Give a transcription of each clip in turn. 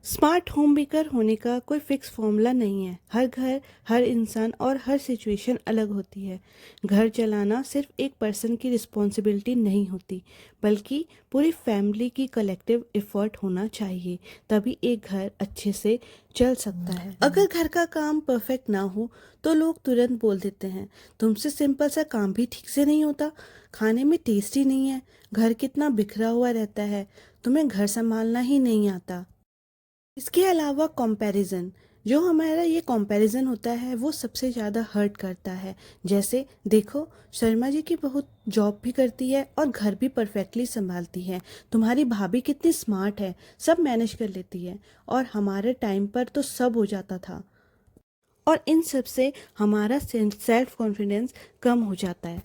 Smart home maker होने का कोई फिक्स फॉर्मूला नहीं है। हर घर, हर इंसान और हर सिचुएशन अलग होती है। घर चलाना सिर्फ एक पर्सन की रिस्पॉन्सिबिलिटी नहीं होती, बल्कि पूरी फैमिली की कलेक्टिव एफर्ट होना चाहिए। तभी एक घर अच्छे से चल सकता है। अगर घर का काम परफेक्ट ना हो तो लोग तुरंत बोल देते हैं, तुमसे सिंपल सा काम भी ठीक से नहीं होता, खाने में टेस्ट ही नहीं है, घर कितना बिखरा हुआ रहता है, तुम्हें घर संभालना ही नहीं आता। इसके अलावा कंपैरिजन, जो हमारा ये कंपैरिजन होता है वो सबसे ज़्यादा हर्ट करता है। जैसे देखो, शर्मा जी की बहू जॉब भी करती है और घर भी परफेक्टली संभालती है, तुम्हारी भाभी कितनी स्मार्ट है, सब मैनेज कर लेती है, और हमारे टाइम पर तो सब हो जाता था। और इन सब से हमारा सेल्फ कॉन्फिडेंस कम हो जाता है।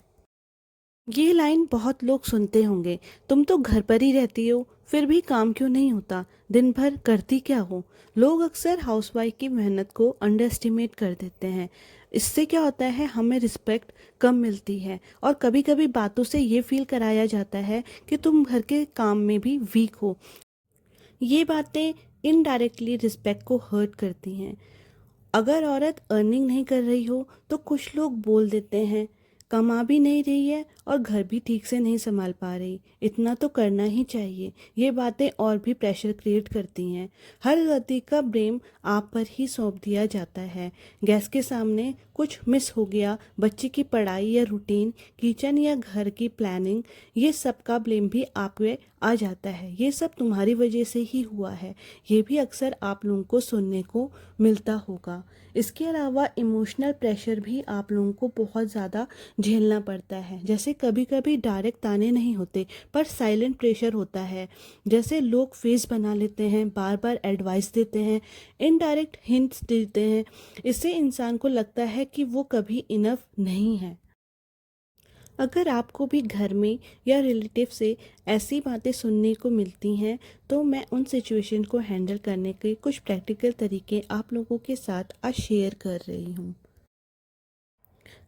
ये लाइन बहुत लोग सुनते होंगे, तुम तो घर पर ही रहती हो, फिर भी काम क्यों नहीं होता, दिन भर करती क्या हो। लोग अक्सर हाउसवाइफ की मेहनत को अंडर एस्टिमेट कर देते हैं। इससे क्या होता है, हमें रिस्पेक्ट कम मिलती है, और कभी कभी बातों से ये फील कराया जाता है कि तुम घर के काम में भी वीक हो। ये बातें इनडायरेक्टली रिस्पेक्ट को हर्ट करती हैं। अगर औरत अर्निंग नहीं कर रही हो तो कुछ लोग बोल देते हैं, कमा भी नहीं रही है और घर भी ठीक से नहीं संभाल पा रही, इतना तो करना ही चाहिए। ये बातें और भी प्रेशर क्रिएट करती हैं। हर गलती का ब्लेम आप पर ही सौंप दिया जाता है। गैस के सामने कुछ मिस हो गया, बच्चे की पढ़ाई या रूटीन, किचन या घर की प्लानिंग, ये सब का ब्लेम भी आप पे आ जाता है। ये सब तुम्हारी वजह से ही हुआ है। ये भी अक्सर आप लोगों को सुनने को मिलता होगा। इसके अलावा इमोशनल प्रेशर भी आप लोगों को बहुत ज़्यादा झेलना पड़ता है। जैसे कभी कभी डायरेक्ट ताने नहीं होते, पर साइलेंट प्रेशर होता है। जैसे लोग फेस बना लेते हैं, बार बार एडवाइस देते हैं, इनडायरेक्ट हिंट्स देते हैं। इससे इंसान को लगता है कि वो कभी इनफ नहीं है। अगर आपको भी घर में या रिलेटिव से ऐसी बातें सुनने को मिलती हैं, तो मैं उन सिचुएशन को हैंडल करने के कुछ प्रैक्टिकल तरीके आप लोगों के साथ आज शेयर कर रही हूँ।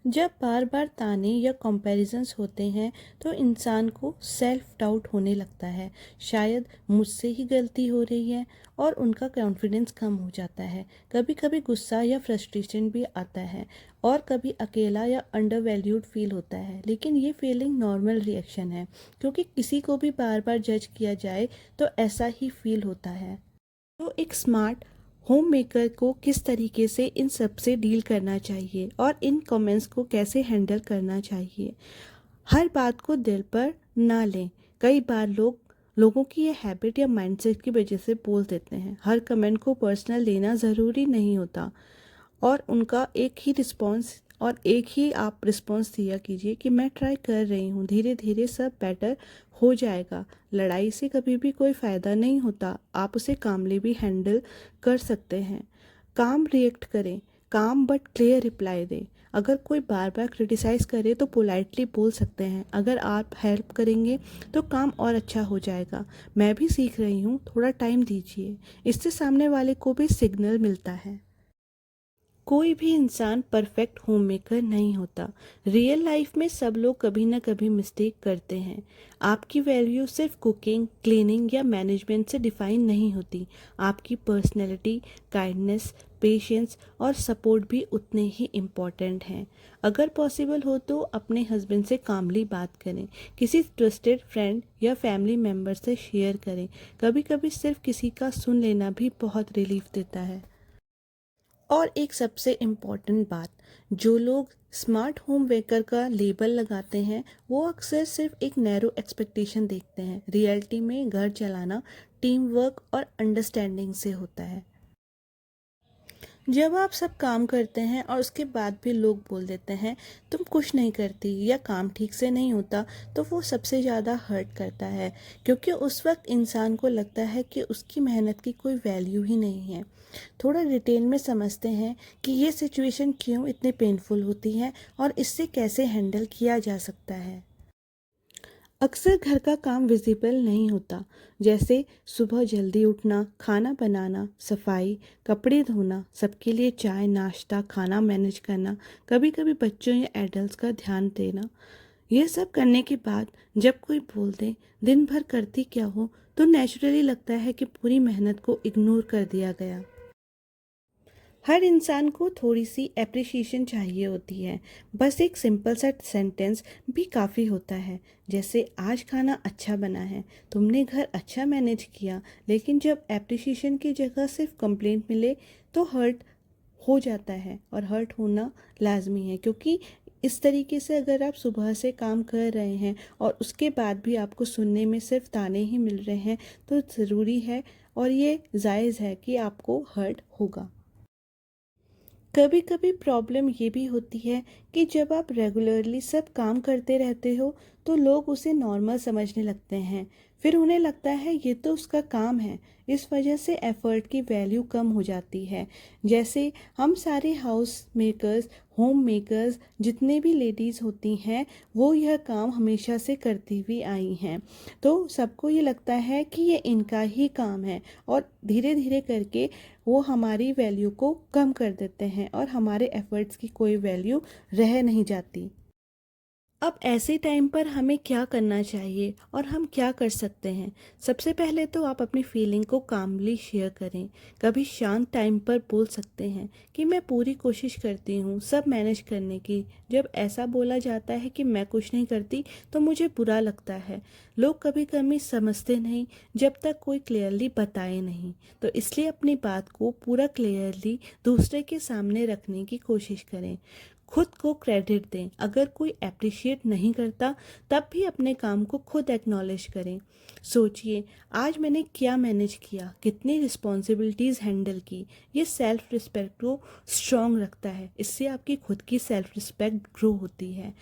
जब बार बार ताने या कंपैरिजंस होते हैं तो इंसान को सेल्फ डाउट होने लगता है, शायद मुझसे ही गलती हो रही है, और उनका कॉन्फिडेंस कम हो जाता है। कभी कभी गुस्सा या फ्रस्ट्रेशन भी आता है, और कभी अकेला या अंडर वैल्यूड फील होता है। लेकिन ये फीलिंग नॉर्मल रिएक्शन है, क्योंकि किसी को भी बार बार जज किया जाए तो ऐसा ही फील होता है। तो एक स्मार्ट होम मेकर को किस तरीके से इन सब से डील करना चाहिए और इन कमेंट्स को कैसे हैंडल करना चाहिए। हर बात को दिल पर ना लें। कई बार लोगों की ये हैबिट या माइंडसेट की वजह से बोल देते हैं। हर कमेंट को पर्सनल लेना ज़रूरी नहीं होता, और उनका एक ही रिस्पॉन्स और एक ही आप रिस्पॉन्स दिया कीजिए कि मैं ट्राई कर रही हूँ, धीरे धीरे सब बेटर हो जाएगा। लड़ाई से कभी भी कोई फ़ायदा नहीं होता, आप उसे कामली भी हैंडल कर सकते हैं। काम रिएक्ट करें, काम बट क्लियर रिप्लाई दें। अगर कोई बार बार क्रिटिसाइज़ करे तो पोलाइटली बोल सकते हैं, अगर आप हेल्प करेंगे तो काम और अच्छा हो जाएगा, मैं भी सीख रही हूँ, थोड़ा टाइम दीजिए। इससे सामने वाले को भी सिग्नल मिलता है। कोई भी इंसान परफेक्ट होम मेकर नहीं होता। रियल लाइफ में सब लोग कभी ना कभी मिस्टेक करते हैं। आपकी वैल्यू सिर्फ कुकिंग, क्लीनिंग या मैनेजमेंट से डिफाइन नहीं होती। आपकी पर्सनैलिटी, काइंडनेस, पेशेंस और सपोर्ट भी उतने ही इम्पॉर्टेंट हैं। अगर पॉसिबल हो तो अपने हस्बैंड से कामली बात करें, किसी ट्रस्टेड फ्रेंड या फैमिली मेम्बर से शेयर करें। कभी कभी सिर्फ किसी का सुन लेना भी बहुत रिलीफ देता है। और एक सबसे इम्पॉर्टेंट बात, जो लोग स्मार्ट होम वेकर का लेबल लगाते हैं वो अक्सर सिर्फ एक नैरो एक्सपेक्टेशन देखते हैं। रियलिटी में घर चलाना टीम वर्क और अंडरस्टैंडिंग से होता है। जब आप सब काम करते हैं और उसके बाद भी लोग बोल देते हैं तुम कुछ नहीं करती या काम ठीक से नहीं होता, तो वो सबसे ज़्यादा हर्ट करता है, क्योंकि उस वक्त इंसान को लगता है कि उसकी मेहनत की कोई वैल्यू ही नहीं है। थोड़ा डिटेल में समझते हैं कि ये सिचुएशन क्यों इतनी पेनफुल होती है और इससे कैसे हैंडल किया जा सकता है। अक्सर घर का काम विजिबल नहीं होता, जैसे सुबह जल्दी उठना, खाना बनाना, सफाई, कपड़े धोना, सबके लिए चाय नाश्ता खाना मैनेज करना, कभी कभी बच्चों या एडल्ट्स का ध्यान देना। यह सब करने के बाद जब कोई बोल दे दिन भर करती क्या हो, तो नेचुरली लगता है कि पूरी मेहनत को इग्नोर कर दिया गया। हर इंसान को थोड़ी सी एप्रिसिएशन चाहिए होती है। बस एक सिंपल सा सेंटेंस भी काफ़ी होता है, जैसे आज खाना अच्छा बना है, तुमने घर अच्छा मैनेज किया। लेकिन जब एप्रिसिएशन की जगह सिर्फ कंप्लेंट मिले तो हर्ट हो जाता है, और हर्ट होना लाजमी है, क्योंकि इस तरीके से अगर आप सुबह से काम कर रहे हैं और उसके बाद भी आपको सुनने में सिर्फ ताने ही मिल रहे हैं, तो ज़रूरी है और ये जायज़ है कि आपको हर्ट होगा। कभी कभी प्रॉब्लम ये भी होती है कि जब आप रेगुलरली सब काम करते रहते हो तो लोग उसे नॉर्मल समझने लगते हैं। फिर उन्हें लगता है ये तो उसका काम है। इस वजह से एफर्ट की वैल्यू कम हो जाती है। जैसे हम सारे हाउस मेकर्स, होम मेकर्स, जितने भी लेडीज़ होती हैं, वो यह काम हमेशा से करती हुई आई हैं। तो सबको ये लगता है कि ये इनका ही काम है, और धीरे धीरे करके वो हमारी वैल्यू को कम कर देते हैं और हमारे एफर्ट्स की कोई वैल्यू रह नहीं जाती। अब ऐसे टाइम पर हमें क्या करना चाहिए और हम क्या कर सकते हैं? सबसे पहले तो आप अपनी फीलिंग को कामली शेयर करें। कभी शांत टाइम पर बोल सकते हैं कि मैं पूरी कोशिश करती हूँ सब मैनेज करने की। जब ऐसा बोला जाता है कि मैं कुछ नहीं करती, तो मुझे बुरा लगता है। लोग कभी कभी समझते नहीं जब तक कोई क्लियरली बताए नहीं। तो इसलिए अपनी बात को पूरा क्लियरली दूसरे के सामने रखने की कोशिश करें। खुद को क्रेडिट दें। अगर कोई अप्रिशिएट नहीं करता, तब भी अपने काम को खुद एक्नॉलेज करें। सोचिए, आज मैंने क्या मैनेज किया, कितनी रिस्पॉन्सिबिलिटीज़ हैंडल की। ये सेल्फ रिस्पेक्ट को स्ट्रॉन्ग रखता है। इससे आपकी खुद की सेल्फ रिस्पेक्ट ग्रो होती है।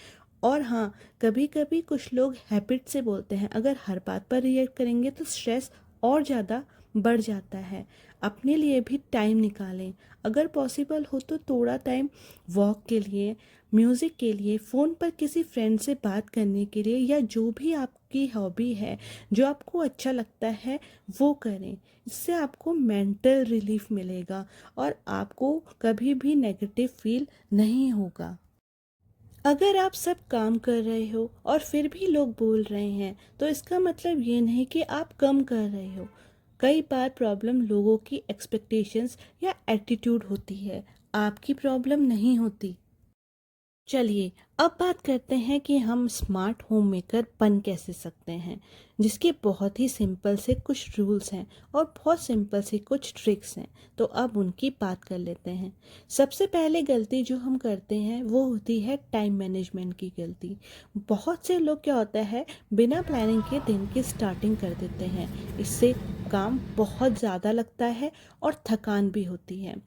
और हाँ, कभी कभी कुछ लोग हैबिट से बोलते हैं, अगर हर बात पर रिएक्ट करेंगे तो स्ट्रेस और ज़्यादा बढ़ जाता है। अपने लिए भी टाइम निकालें। अगर पॉसिबल हो तो थोड़ा टाइम वॉक के लिए, म्यूज़िक के लिए, फ़ोन पर किसी फ्रेंड से बात करने के लिए, या जो भी आपकी हॉबी है, जो आपको अच्छा लगता है, वो करें। इससे आपको मेंटल रिलीफ मिलेगा और आपको कभी भी नेगेटिव फील नहीं होगा। अगर आप सब काम कर रहे हो और फिर भी लोग बोल रहे हैं, तो इसका मतलब ये नहीं कि आप कम कर रहे हो। कई बार प्रॉब्लम लोगों की एक्सपेक्टेशंस या एटीट्यूड होती है, आपकी प्रॉब्लम नहीं होती। चलिए, अब बात करते हैं कि हम स्मार्ट होम मेकर बन कैसे सकते हैं, जिसके बहुत ही सिंपल से कुछ रूल्स हैं और बहुत सिंपल से कुछ ट्रिक्स हैं। तो अब उनकी बात कर लेते हैं। सबसे पहले गलती जो हम करते हैं वो होती है टाइम मैनेजमेंट की गलती। बहुत से लोग क्या होता है, बिना प्लानिंग के दिन की स्टार्टिंग कर देते हैं। इससे काम बहुत ज़्यादा लगता है और थकान भी होती है।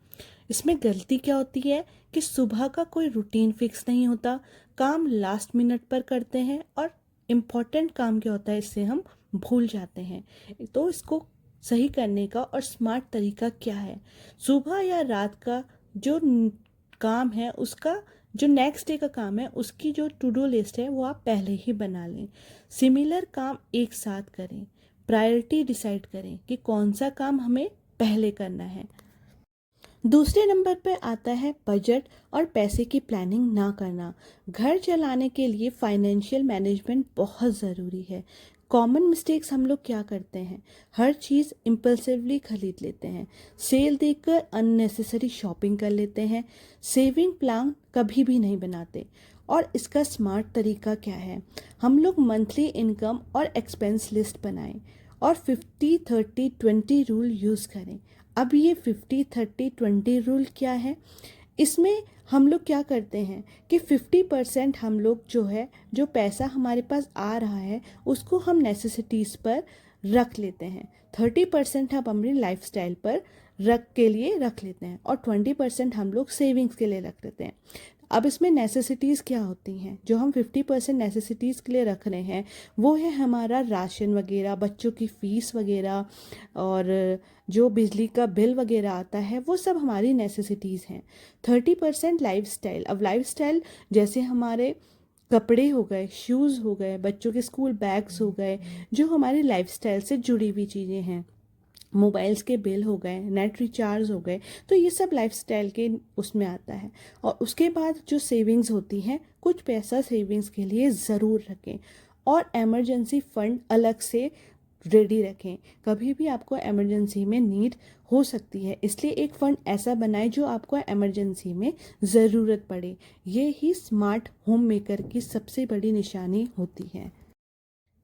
इसमें गलती क्या होती है कि सुबह का कोई रूटीन फिक्स नहीं होता, काम लास्ट मिनट पर करते हैं, और इम्पॉर्टेंट काम क्या होता है इससे हम भूल जाते हैं। तो इसको सही करने का और स्मार्ट तरीका क्या है? सुबह या रात का जो काम है, उसका जो नेक्स्ट डे का काम है, उसकी जो टू डू लिस्ट है वो आप पहले ही बना लें। सिमिलर काम एक साथ करें। प्रायोरिटी डिसाइड करें कि कौन सा काम हमें पहले करना है। दूसरे नंबर पर आता है बजट और पैसे की प्लानिंग ना करना। घर चलाने के लिए फाइनेंशियल मैनेजमेंट बहुत ज़रूरी है। कॉमन मिस्टेक्स हम लोग क्या करते हैं, हर चीज़ इम्पल्सिवली खरीद लेते हैं, सेल देखकर अननेसेसरी शॉपिंग कर लेते हैं, सेविंग प्लान कभी भी नहीं बनाते। और इसका स्मार्ट तरीका क्या है, हम लोग मंथली इनकम और एक्सपेंस लिस्ट बनाएं और 50-30-20 रूल यूज़ करें। अब ये 50-30-20 रूल क्या है? इसमें हम लोग क्या करते हैं कि 50% हम लोग जो है, जो पैसा हमारे पास आ रहा है, उसको हम नेसेसिटीज़ पर रख लेते हैं। 30% हम अपनी लाइफस्टाइल पर रख के लिए रख लेते हैं, और 20% हम लोग सेविंग्स के लिए रख लेते हैं। अब इसमें नेसेसिटीज़ क्या होती हैं? जो हम 50% नेसेसिटीज़ के लिए रख रहे हैं, वो है हमारा राशन वगैरह, बच्चों की फ़ीस वगैरह, और जो बिजली का बिल वगैरह आता है, वो सब हमारी नेसेसिटीज़ हैं। 30% लाइफस्टाइल। अब लाइफस्टाइल जैसे हमारे कपड़े हो गए, शूज़ हो गए, बच्चों के स्कूल बैग्स हो गए, जो हमारी लाइफस्टाइल से जुड़ी हुई चीज़ें हैं। मोबाइल्स के बिल हो गए, नेट रिचार्ज हो गए, तो ये सब लाइफस्टाइल के उसमें आता है। और उसके बाद जो सेविंग्स होती हैं, कुछ पैसा सेविंग्स के लिए ज़रूर रखें, और एमरजेंसी फ़ंड अलग से रेडी रखें, कभी भी आपको इमरजेंसी में नीड हो सकती है, इसलिए एक फंड ऐसा बनाएं जो आपको इमरजेंसी में ज़रूरत पड़े। ये ही स्मार्ट होम मेकर की सबसे बड़ी निशानी होती है।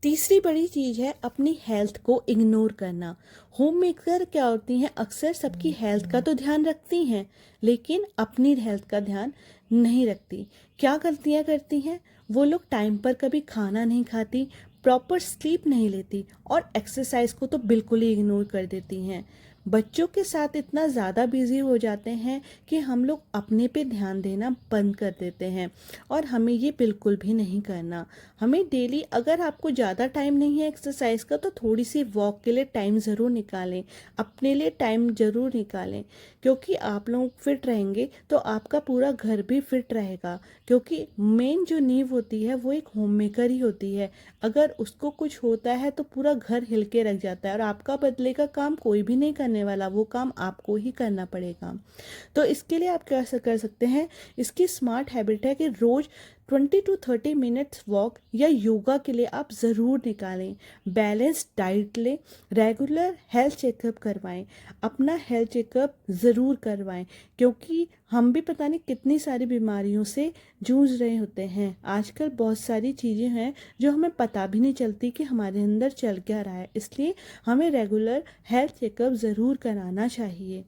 तीसरी बड़ी चीज़ है अपनी हेल्थ को इग्नोर करना। होम मेकर क्या होती हैं, अक्सर सबकी हेल्थ का तो ध्यान रखती हैं, लेकिन अपनी हेल्थ का ध्यान नहीं रखती। क्या गलतियाँ करती हैं वो लोग? टाइम पर कभी खाना नहीं खाती, प्रॉपर स्लीप नहीं लेती और एक्सरसाइज को तो बिल्कुल ही इग्नोर कर देती हैं। बच्चों के साथ इतना ज़्यादा बिजी हो जाते हैं कि हम लोग अपने पे ध्यान देना बंद कर देते हैं, और हमें ये बिल्कुल भी नहीं करना। हमें डेली, अगर आपको ज़्यादा टाइम नहीं है एक्सरसाइज का, तो थोड़ी सी वॉक के लिए टाइम ज़रूर निकालें, अपने लिए टाइम ज़रूर निकालें, क्योंकि आप लोग फिट रहेंगे तो आपका पूरा घर भी फिट रहेगा। क्योंकि मेन जो नींव होती है वो एक होम मेकर ही होती है। अगर उसको कुछ होता है तो पूरा घर हिल के रख जाता है, और आपका बदले का काम कोई भी नहीं करने वाला, वो काम आपको ही करना पड़ेगा। तो इसके लिए आप क्या कर सकते हैं, इसकी स्मार्ट हैबिट है कि रोज़ 20 to 30 मिनट्स वॉक या योगा के लिए आप ज़रूर निकालें। बैलेंस्ड डाइट लें, रेगुलर हेल्थ चेकअप करवाएं, अपना हेल्थ चेकअप ज़रूर करवाएं, क्योंकि हम भी पता नहीं कितनी सारी बीमारियों से जूझ रहे होते हैं। आजकल बहुत सारी चीज़ें हैं जो हमें पता भी नहीं चलती कि हमारे अंदर चल क्या रहा है, इसलिए हमें रेगुलर हेल्थ चेकअप ज़रूर कराना चाहिए।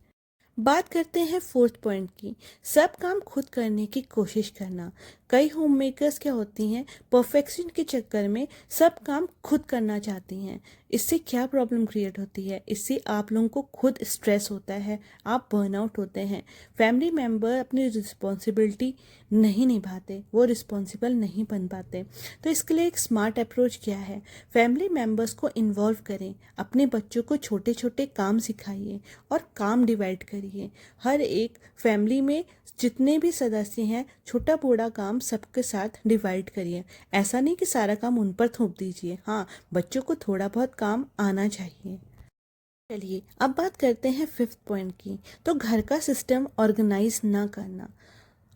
बात करते हैं फोर्थ पॉइंट की, सब काम खुद करने की कोशिश करना। कई होम मेकर्स क्या होती हैं, परफेक्शन के चक्कर में सब काम खुद करना चाहती हैं। इससे क्या प्रॉब्लम क्रिएट होती है, इससे आप लोगों को खुद स्ट्रेस होता है, आप बर्नआउट होते हैं। फैमिली मेम्बर अपनी रिस्पॉन्सिबिलिटी नहीं निभाते, वो रिस्पॉन्सिबल नहीं बन पाते। तो इसके लिए एक स्मार्ट अप्रोच क्या है, फैमिली मेम्बर्स को इन्वॉल्व करें, अपने बच्चों को छोटे छोटे काम सिखाइए और काम डिवाइड करिए। हर एक फैमिली में जितने भी सदस्य हैं, छोटा बड़ा काम सबके साथ डिवाइड करिए। ऐसा नहीं कि सारा काम उन पर थोप दीजिए, हाँ, बच्चों को थोड़ा बहुत काम आना चाहिए। चलिए अब बात करते हैं फिफ्थ पॉइंट की, तो घर का सिस्टम ऑर्गेनाइज ना करना।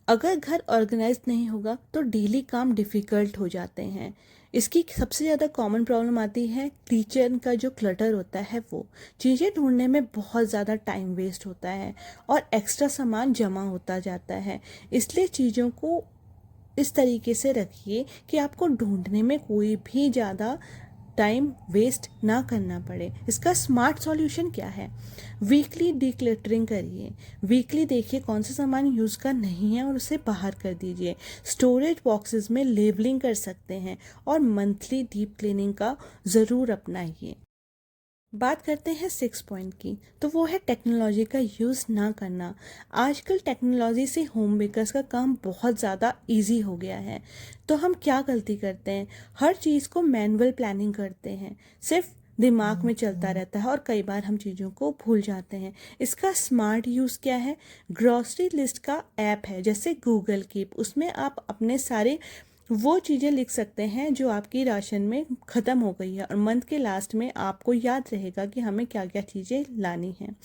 अगर घर ऑर्गेनाइज नहीं होगा तो डेली काम डिफ़िकल्ट हो जाते हैं। इसकी सबसे ज़्यादा कॉमन प्रॉब्लम आती है किचन का जो क्लटर होता है, वो चीज़ें ढूंढने में बहुत ज़्यादा टाइम वेस्ट होता है और एक्स्ट्रा सामान जमा होता जाता है। इसलिए चीज़ों को इस तरीके से रखिए कि आपको ढूंढने में कोई भी ज़्यादा टाइम वेस्ट ना करना पड़े। इसका स्मार्ट सॉल्यूशन क्या है, वीकली डिक्लटरिंग करिए। वीकली देखिए कौन सा सामान यूज़ का नहीं है और उसे बाहर कर दीजिए। स्टोरेज बॉक्सेस में लेबलिंग कर सकते हैं और मंथली डीप क्लीनिंग का ज़रूर अपनाइए। बात करते हैं सिक्स पॉइंट की, तो वो है टेक्नोलॉजी का यूज़ ना करना। आजकल टेक्नोलॉजी से होम मेकर्स का काम बहुत ज़्यादा इजी हो गया है। तो हम क्या गलती करते हैं, हर चीज़ को मैनुअल प्लानिंग करते हैं, सिर्फ दिमाग में चलता रहता है और कई बार हम चीज़ों को भूल जाते हैं। इसका स्मार्ट यूज़ क्या है, ग्रॉसरी लिस्ट का ऐप है जैसे गूगल कीप, उसमें आप अपने सारे वो चीज़ें लिख सकते हैं जो आपकी राशन में ख़त्म हो गई है, और मंथ के लास्ट में आपको याद रहेगा कि हमें क्या क्या चीज़ें लानी हैं।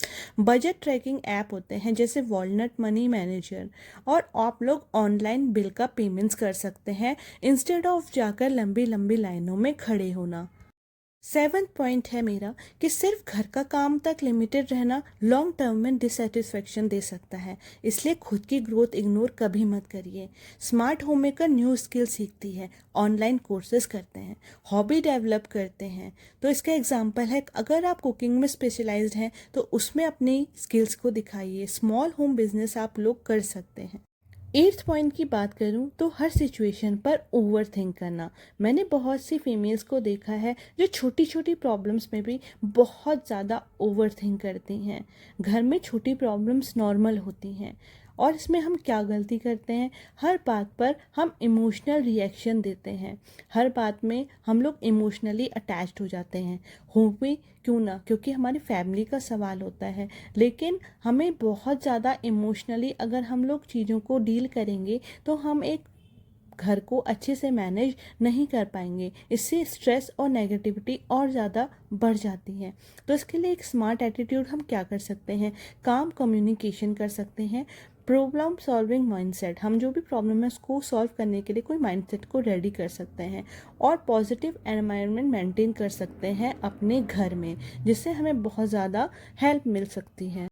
बजट ट्रैकिंग ऐप होते हैं जैसे वॉलनट मनी मैनेजर, और आप लोग ऑनलाइन बिल का पेमेंट्स कर सकते हैं इंस्टेड ऑफ जाकर लंबी लंबी लाइनों में खड़े होना। सेवन्थ पॉइंट है मेरा कि सिर्फ घर का काम तक लिमिटेड रहना लॉन्ग टर्म में डिससेटिस्फेक्शन दे सकता है, इसलिए खुद की ग्रोथ इग्नोर कभी मत करिए। Smart home maker new skill सीखती है, ऑनलाइन कोर्सेज करते हैं, हॉबी डेवलप करते हैं। तो इसका एग्जांपल है, अगर आप कुकिंग में स्पेशलाइज्ड हैं तो उसमें अपनी स्किल्स को दिखाइए। स्मॉल होम बिजनेस आप लोग कर सकते हैं। एट्थ पॉइंट की बात करूं तो हर सिचुएशन पर ओवर थिंक करना। मैंने बहुत सी फीमेल्स को देखा है जो छोटी छोटी प्रॉब्लम्स में भी बहुत ज़्यादा ओवर थिंक करती हैं। घर में छोटी प्रॉब्लम्स नॉर्मल होती हैं, और इसमें हम क्या गलती करते हैं, हर बात पर हम इमोशनल रिएक्शन देते हैं, हर बात में हम लोग इमोशनली अटैच्ड हो जाते हैं। हो भी क्यों ना, क्योंकि हमारी फैमिली का सवाल होता है, लेकिन हमें बहुत ज़्यादा इमोशनली अगर हम लोग चीज़ों को डील करेंगे तो हम एक घर को अच्छे से मैनेज नहीं कर पाएंगे। इससे स्ट्रेस और नेगेटिविटी और ज़्यादा बढ़ जाती है। तो इसके लिए एक स्मार्ट एटीट्यूड हम क्या कर सकते हैं, काम कम्युनिकेशन कर सकते हैं, प्रॉब्लम सॉल्विंग माइंडसेट, हम जो भी प्रॉब्लम है उसको सॉल्व करने के लिए कोई माइंडसेट को रेडी कर सकते हैं। और पॉजिटिव एनवायरनमेंट मेंटेन कर सकते हैं अपने घर में, जिससे हमें बहुत ज़्यादा हेल्प मिल सकती है।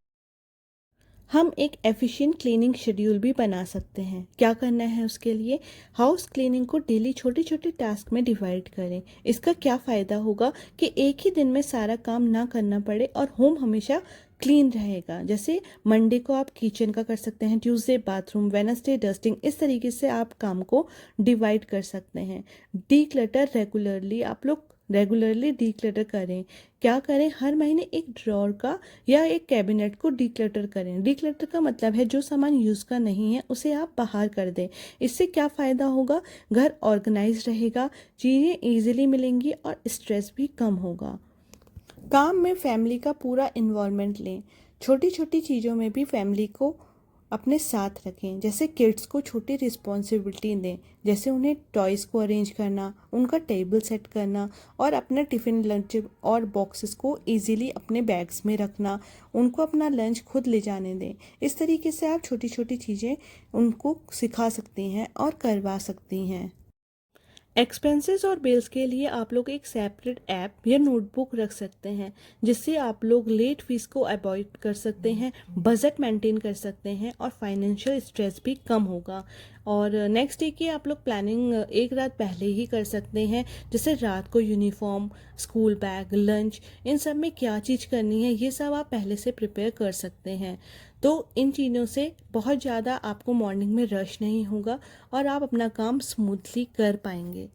हम एक एफिशिएंट क्लीनिंग शेड्यूल भी बना सकते हैं। क्या करना है उसके लिए? हाउस क्लीनिंग को डेली छोटे छोटे टास्क में डिवाइड करें। इसका क्या फ़ायदा होगा कि एक ही दिन में सारा काम ना करना पड़े और होम हमेशा क्लीन रहेगा। जैसे मंडे को आप किचन का कर सकते हैं, ट्यूसडे बाथरूम, वेडनेसडे डस्टिंग। इस तरीके से आप काम को डिवाइड कर सकते हैं। डी क्लटर रेगुलरली, आप लोग रेगुलरली डी क्लटर करें। क्या करें? हर महीने एक ड्रॉर का या एक कैबिनेट को डिक्लटर करें। डिक्लटर का मतलब है जो सामान यूज़ का नहीं है उसे आप बाहर कर दें। इससे क्या फ़ायदा होगा? घर ऑर्गेनाइज रहेगा, चीज़ें ईजिली मिलेंगी और स्ट्रेस भी कम होगा। काम में फैमिली का पूरा इन्वॉल्वमेंट लें। छोटी छोटी चीज़ों में भी फैमिली को अपने साथ रखें। जैसे किड्स को छोटी रिस्पॉन्सिबिलिटी दें, जैसे उन्हें टॉयज़ को अरेंज करना, उनका टेबल सेट करना और अपना टिफ़िन लंच और बॉक्सेस को इजीली अपने बैग्स में रखना। उनको अपना लंच खुद ले जाने दें। इस तरीके से आप छोटी छोटी चीज़ें उनको सिखा सकती हैं और करवा सकती हैं। एक्सपेंसेस और बिल्स के लिए आप लोग एक सेपरेट ऐप या नोटबुक रख सकते हैं, जिससे आप लोग लेट फीस को अवॉइड कर सकते हैं, बजट मेंटेन कर सकते हैं और फाइनेंशियल स्ट्रेस भी कम होगा। और नेक्स्ट डे की आप लोग प्लानिंग एक रात पहले ही कर सकते हैं। जैसे रात को यूनिफॉर्म, स्कूल बैग, लंच, इन सब में क्या चीज़ करनी है ये सब आप पहले से प्रिपेयर कर सकते हैं। तो इन चीज़ों से बहुत ज़्यादा आपको मॉर्निंग में रश नहीं होगा और आप अपना काम स्मूथली कर पाएंगे।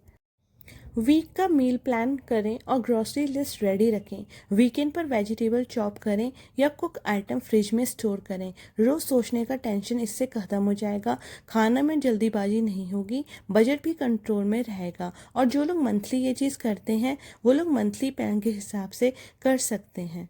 वीक का मील प्लान करें और ग्रॉसरी लिस्ट रेडी रखें। वीकेंड पर वेजिटेबल चॉप करें या कुक आइटम फ्रिज में स्टोर करें। रोज़ सोचने का टेंशन इससे ख़त्म हो जाएगा। खाना में जल्दीबाजी नहीं होगी, बजट भी कंट्रोल में रहेगा। और जो लोग मंथली ये चीज़ करते हैं वो लोग मंथली प्लान के हिसाब से कर सकते हैं।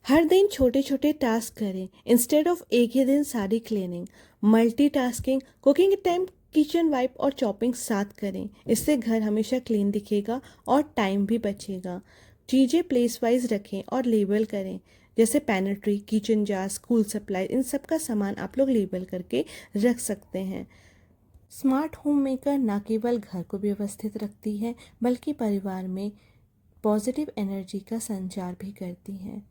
हर दिन छोटे छोटे टास्क करें इंस्टेड ऑफ एक ही दिन सारी cleaning. Multitasking, cooking time, kitchen wipe और चॉपिंग साथ करें। इससे घर हमेशा क्लीन दिखेगा और टाइम भी बचेगा। चीज़ें प्लेस वाइज रखें और लेबल करें। जैसे पैनेट्री, किचन जार, स्कूल सप्लाई, इन सब का सामान आप लोग लेबल करके रख सकते हैं। स्मार्ट होम मेकर न केवल घर को व्यवस्थित रखती है बल्कि परिवार में पॉजिटिव एनर्जी का संचार भी करती है।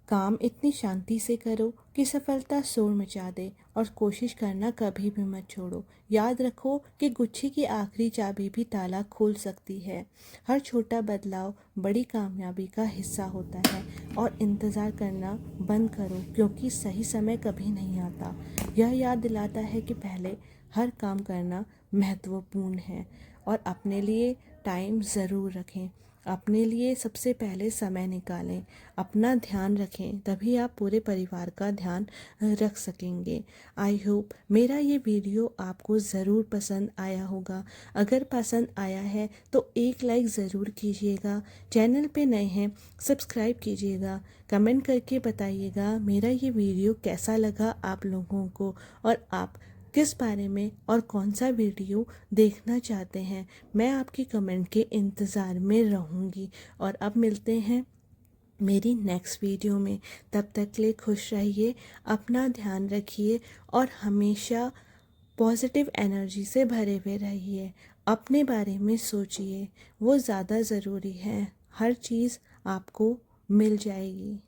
काम इतनी शांति से करो कि सफलता शोर मचा दे और कोशिश करना कभी भी मत छोड़ो। याद रखो कि गुच्छी की आखिरी चाबी भी ताला खोल सकती है। हर छोटा बदलाव बड़ी कामयाबी का हिस्सा होता है और इंतज़ार करना बंद करो, क्योंकि सही समय कभी नहीं आता। यह याद दिलाता है कि पहले हर काम करना महत्वपूर्ण है और अपने लिए टाइम ज़रूर रखें। अपने लिए सबसे पहले समय निकालें, अपना ध्यान रखें, तभी आप पूरे परिवार का ध्यान रख सकेंगे। आई होप मेरा ये वीडियो आपको ज़रूर पसंद आया होगा। अगर पसंद आया है तो एक लाइक ज़रूर कीजिएगा। चैनल पे नए हैं सब्सक्राइब कीजिएगा। कमेंट करके बताइएगा मेरा ये वीडियो कैसा लगा आप लोगों को और आप किस बारे में और कौन सा वीडियो देखना चाहते हैं। मैं आपकी कमेंट के इंतज़ार में रहूँगी। और अब मिलते हैं मेरी नेक्स्ट वीडियो में। तब तक के लिए खुश रहिए, अपना ध्यान रखिए और हमेशा पॉजिटिव एनर्जी से भरे हुए रहिए। अपने बारे में सोचिए, वो ज़्यादा ज़रूरी है। हर चीज़ आपको मिल जाएगी।